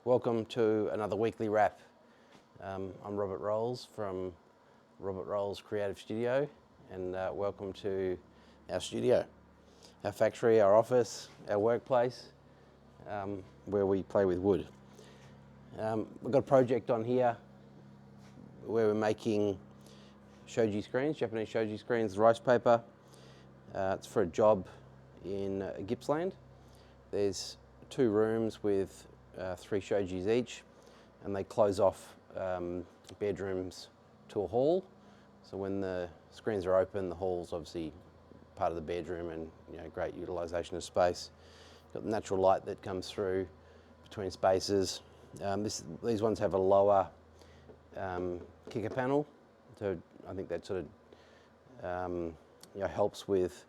Welcome to another weekly wrap. I'm Robert Rolls from Robert Rolls Creative Studio, and welcome to our studio, our factory, our office, our workplace, where we play with wood. We've got a project on here where we're making shoji screens, Japanese shoji screens, rice paper. It's for a job in Gippsland. There's 2 rooms with 3 shojis each, and they close off bedrooms to a hall. So when the screens are open, the hall's obviously part of the bedroom, and great utilisation of space. Got the natural light that comes through between spaces. These ones have a lower kicker panel, so I think that sort of helps with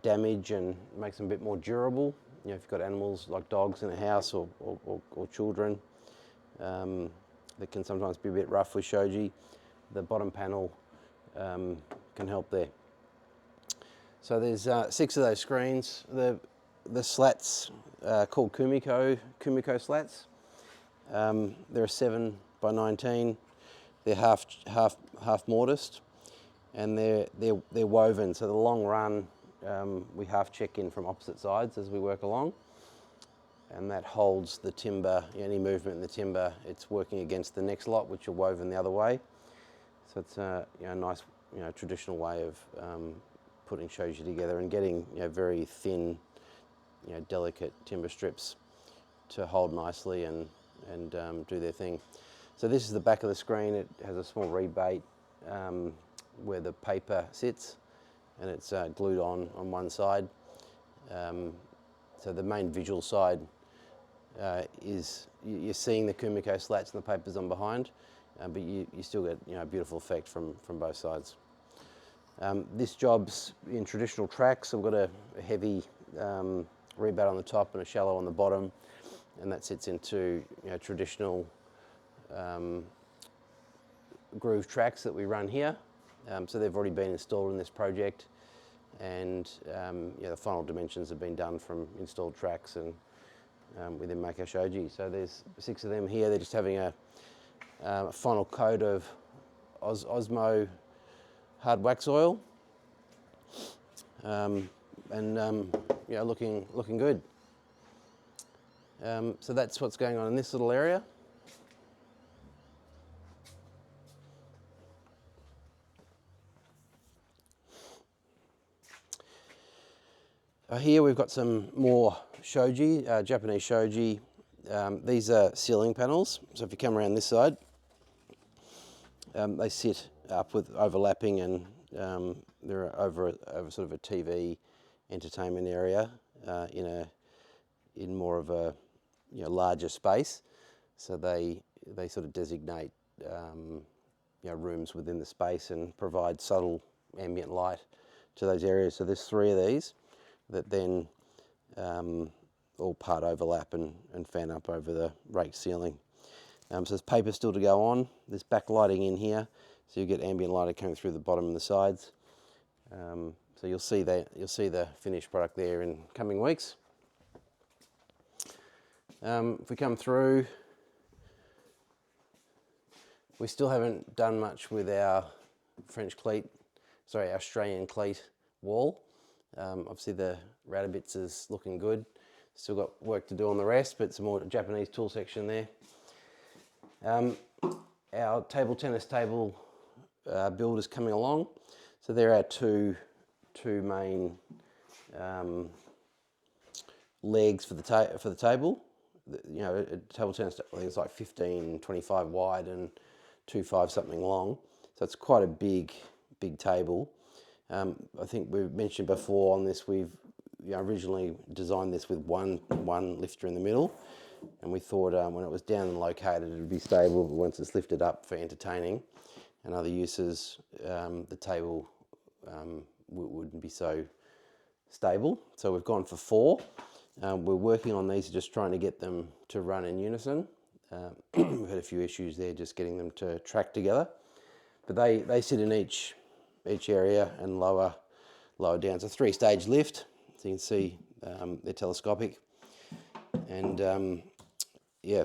damage and makes them a bit more durable. If you've got animals like dogs in the house or children, that can sometimes be a bit rough with shoji. The bottom panel can help there. So there's 6 of those screens. The slats called Kumiko slats. They're 7 by 19. They're half mortised, and they're woven. So the long run, we half check in from opposite sides as we work along, and that holds the timber. Any movement in the timber, it's working against the next lot, which are woven the other way. So it's a nice traditional way of putting shoji together and getting very thin, delicate timber strips to hold nicely and do their thing. So this is the back of the screen. It has a small rebate where the paper sits, and it's glued on one side. So the main visual side is you're seeing the Kumiko slats and the papers on behind, but you still get a beautiful effect from both sides. This job's in traditional tracks. I've got a heavy rebate on the top and a shallow on the bottom, and that sits into traditional groove tracks that we run here. So they've already been installed in this project, and the final dimensions have been done from installed tracks and within Mako Shoji. So there's 6 of them here. They're just having a final coat of Osmo hard wax oil, and looking good. So that's what's going on in this little area. Here we've got some more shoji, Japanese shoji. These are ceiling panels. So if you come around this side, they sit up with overlapping, and they're over sort of a TV entertainment area in more of a larger space. So they sort of designate rooms within the space and provide subtle ambient light to those areas. So there's 3 of these that then all part overlap and fan up over the rake ceiling. So there's paper still to go on. There's backlighting in here, so you get ambient light coming through the bottom and the sides. So you'll see the finished product there in coming weeks. If we come through, we still haven't done much with our Australian cleat wall. Obviously the Ratabits is looking good. Still got work to do on the rest, but some more Japanese tool section there. Our table tennis table build is coming along. So there are two main legs for the table. A table tennis, I think it's like 15-25 wide and 2.5 something long. So it's quite a big table. I think we've mentioned before on this, we've originally designed this with one lifter in the middle, and we thought when it was down and located it would be stable, but once it's lifted up for entertaining and other uses, the table wouldn't be so stable. So we've gone for 4. We're working on these, just trying to get them to run in unison. We've had a few issues there just getting them to track together, but they sit in each area and lower down. It's a 3-stage lift, so you can see they're telescopic, and yeah,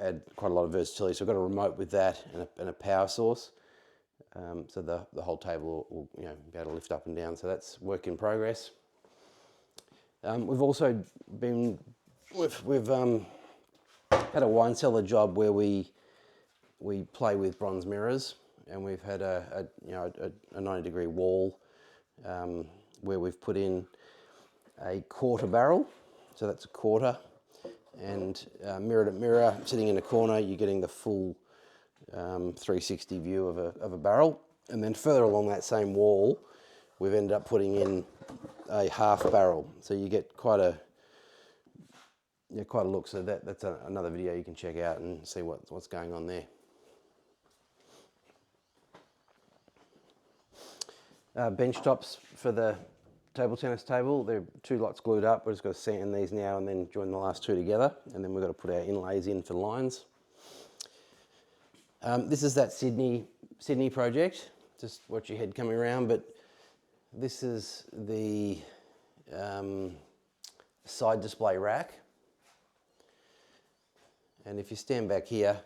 add quite a lot of versatility. So we've got a remote with that and a power source. So the whole table will be able to lift up and down. So that's work in progress. We've also we've had a wine cellar job where we play with bronze mirrors, and we've had a 90-degree wall where we've put in a quarter barrel. So that's a quarter, and mirror to mirror, sitting in a corner, you're getting the full 360 view of a barrel. And then further along that same wall, we've ended up putting in a half barrel. So you get quite a look. So that's another video you can check out and see what's going on there. Bench tops for the table tennis table. There are 2 lots glued up. We're just going to sand these now and then join the last 2 together. And then we've got to put our inlays in for lines. This is that Sydney project. Just watch your head coming around. But this is the side display rack. And if you stand back here,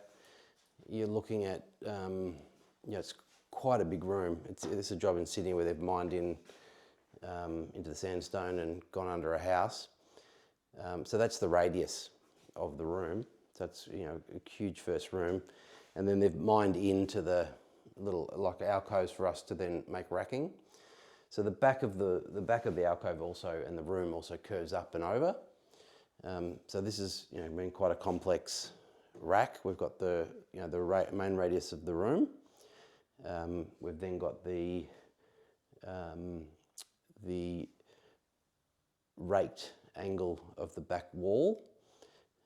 you're looking at, it's quite a big room. This is a job in Sydney where they've mined into the sandstone and gone under a house. So that's the radius of the room. So that's a huge first room, and then they've mined into the little like alcoves for us to then make racking. So the back of the alcove also and the room also curves up and over. So this is been quite a complex rack. We've got the main radius of the room. We've then got the raked angle of the back wall,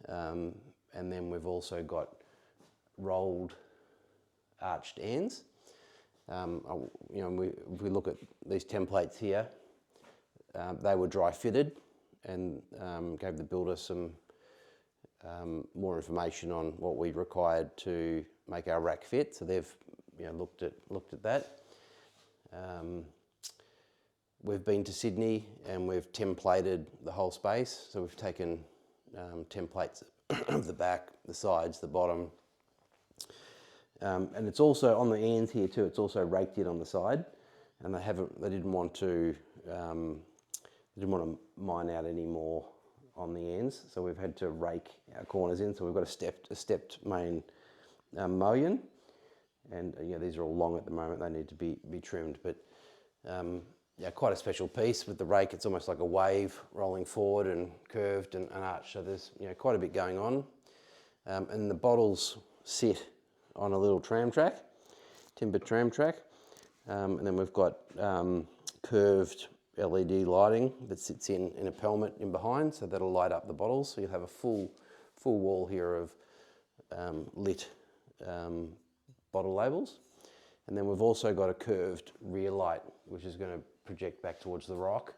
and then we've also got rolled arched ends. If we look at these templates here, they were dry fitted and gave the builder some more information on what we required to make our rack fit. So they've looked at that. We've been to Sydney and we've templated the whole space. So we've taken templates of the back, the sides, the bottom, and it's also on the ends here too. It's also raked in on the side, and they didn't want to mine out any more on the ends. So we've had to rake our corners in. So we've got a stepped main mullion. And these are all long at the moment. They need to be trimmed, but quite a special piece with the rake. It's almost like a wave rolling forward and curved and arched. So there's quite a bit going on, and the bottles sit on a little tram track, timber tram track, and then we've got curved LED lighting that sits in a pelmet in behind, so that'll light up the bottles. So you'll have a full wall here of lit bottle labels. And then we've also got a curved rear light, which is going to project back towards the rock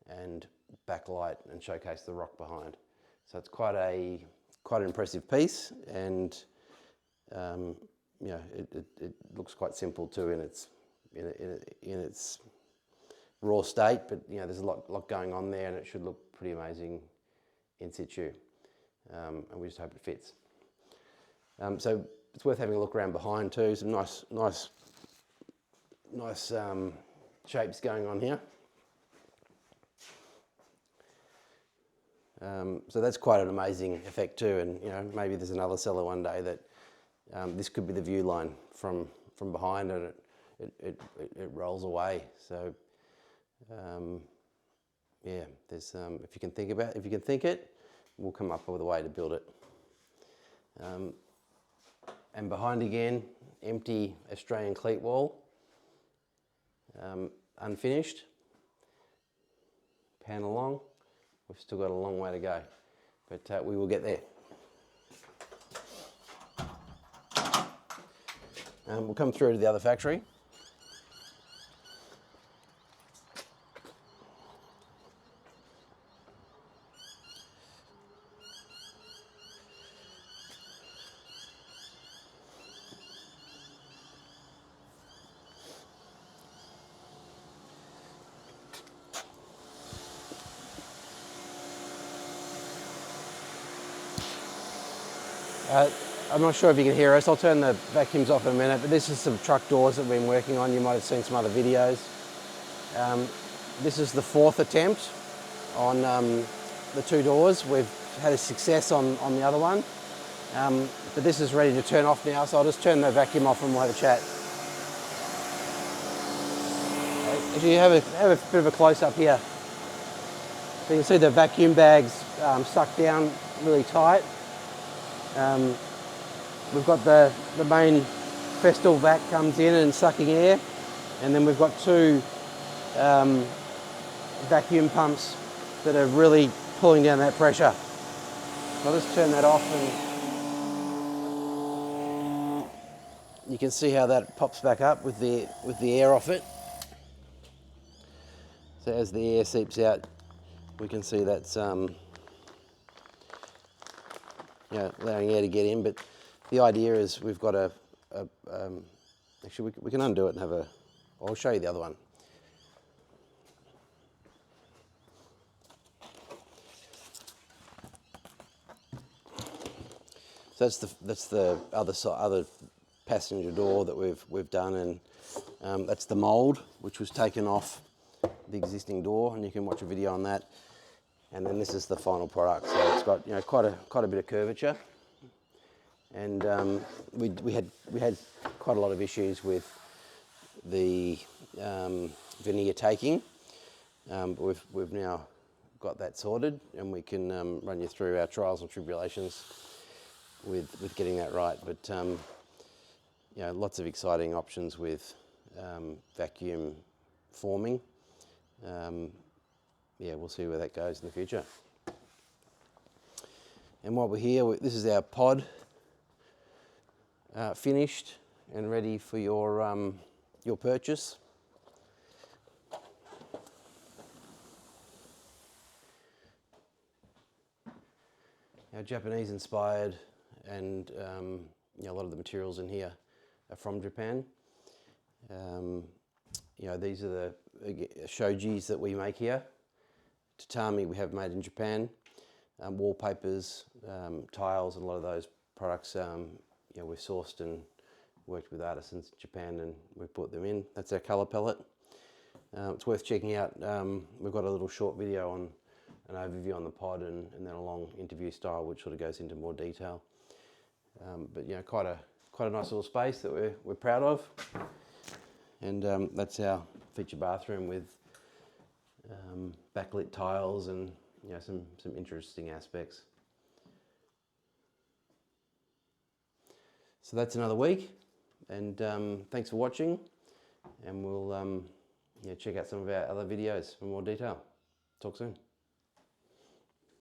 and backlight and showcase the rock behind. So it's quite an impressive piece, and it looks quite simple too in its raw state. But there's a lot going on there, and it should look pretty amazing in situ. And we just hope it fits. So it's worth having a look around behind too. Some nice shapes going on here. So that's quite an amazing effect too. And maybe there's another cellar one day that this could be the view line from behind, and it rolls away. So there's if you can think it, we'll come up with a way to build it. And behind again, empty Australian cleat wall, unfinished. Pan along. We've still got a long way to go, but we will get there. We'll come through to the other factory. I'm not sure if you can hear us. I'll turn the vacuums off in a minute, but this is some truck doors that we've been working on. You might have seen some other videos. This is the 4th attempt on the 2 doors. We've had a success on the other one, but this is ready to turn off now, so I'll just turn the vacuum off and we'll have a chat. If you have a bit of a close-up here, so you can see the vacuum bags sucked down really tight. We've got the main Festool vac comes in and sucking air, and then we've got 2 vacuum pumps that are really pulling down that pressure. I'll just turn that off, and you can see how that pops back up with the air off it. So as the air seeps out, we can see that's allowing air to get in. But the idea is we've got actually we can undo it and have I'll show you the other one. So that's the other passenger door that we've done, and that's the mould which was taken off the existing door, and you can watch a video on that. And then this is the final product. So it's got quite a bit of curvature, and we had quite a lot of issues with the veneer taking, but we've now got that sorted, and we can run you through our trials and tribulations with getting that right. But lots of exciting options with vacuum forming. We'll see where that goes in the future. And while we're here, this is our pod finished and ready for your purchase. Our Japanese inspired, and a lot of the materials in here are from Japan. These are the shojis that we make here. Tatami we have made in Japan. Wallpapers, tiles, and a lot of those products we've sourced and worked with artisans in Japan, and we've put them in. That's our colour palette. It's worth checking out. We've got a little short video on an overview on the pod, and then a long interview style which sort of goes into more detail. But quite a nice little space that we're proud of. And that's our feature bathroom with backlit tiles and some interesting aspects. So that's another week, and thanks for watching, and we'll check out some of our other videos for more detail. Talk soon.